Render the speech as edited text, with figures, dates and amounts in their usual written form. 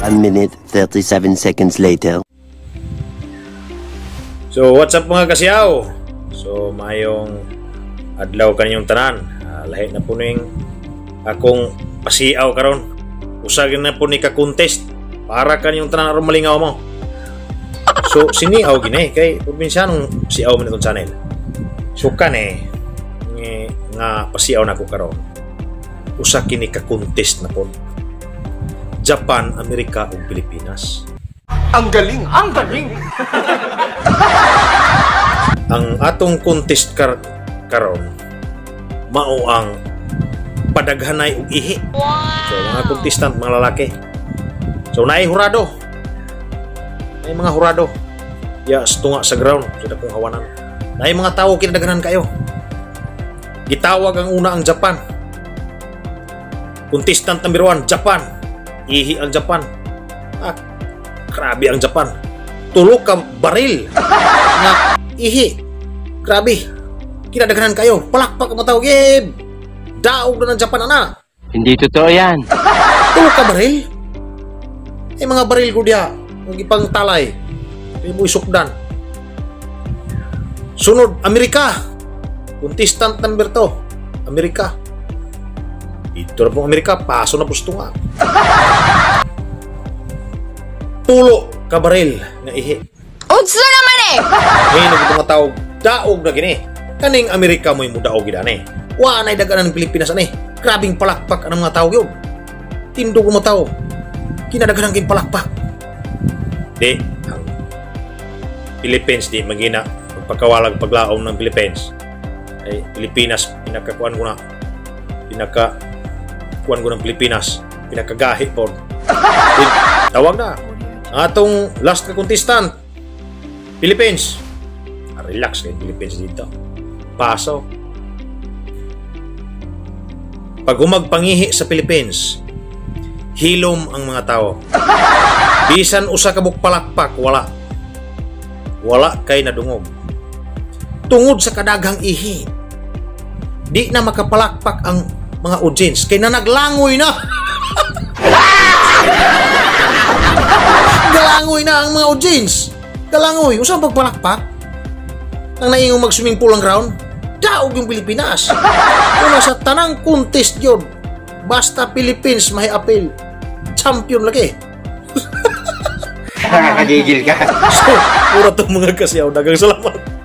1 minute, 37 seconds later. So what's up mga kasiyaw? So mayong adlaw kaninyong tanan. Lahi na po ning akong pasiaw karon. Usagin na po ni ka-contest para kaninyong tanan aron malingaw mo. So siniaw gini kay probinsyanong siaw man itong channel. So kani nga pasiaw na ko karon. Usa kini ka-contest na po. Japan, Amerika ug Pilipinas. Ang galing! Ang galing! Ang atong contest karon mao ang padaghanay og ihi. So mga contestant mga lalaki. So naay hurado. Naay mga hurado. Ya tunga sa ground sa dakong hawanan. Naay mga tawo kinadaghanan kayo. Gitawag ang una ang Japan. Contestant number 1, Japan. Ihi ang Japan. Grabe ang Japan. Tulo ka baril na ihi. Grabe. Kinadaghanan kayo. Palakpak ang tawag. Daog na ng Japan ana. Hindi totoo yan. Tulo ka baril. Mga baril ko diya. Ang ipang talay. May mo isukdan. Sunod, Amerika. Contestant number 2. Amerika. Ito na pong Amerika. Paso na po nga. Tulo ka baril nga ihi. Utsu naman eh! Ngayon nagito nga tawag, daog na gini. Kaning Amerika mo'y mudaog gina ni. Wa na'y dagan ng Pilipinas ani. Grabing palakpak ang mga tawag yun. Tindog mo tao. Kinadaganan king palakpak. Di, ang Philippines di magina. Pagpakawalag paglaom ng Philippines. Ay, Pilipinas, pinakakuan ko na. Pinakakuan ko ng Pilipinas. Pinakagahi po. Tawag na. Atong last ka contestant, Philippines. Relax kay Philippines dito. Paso. Pag humagpangihi sa Philippines, hilom ang mga tao. Bisan usa ka palakpak, wala. Wala kay nadungog. Tungod sa kadaghang ihi, di na makapalakpak ang mga audience kay na naglangoy na. Galangoy na ang mga audience. Galangoy. Usang pagpalakpak? Nang naingong mag-swimming pool ang ground? Daog yung Pilipinas. Una sa tanang contest yun. Basta Philippines may appeal. Champion lagi. Nakakagigil ka. So, pura itong mga kasiyaw. Dagang salamat.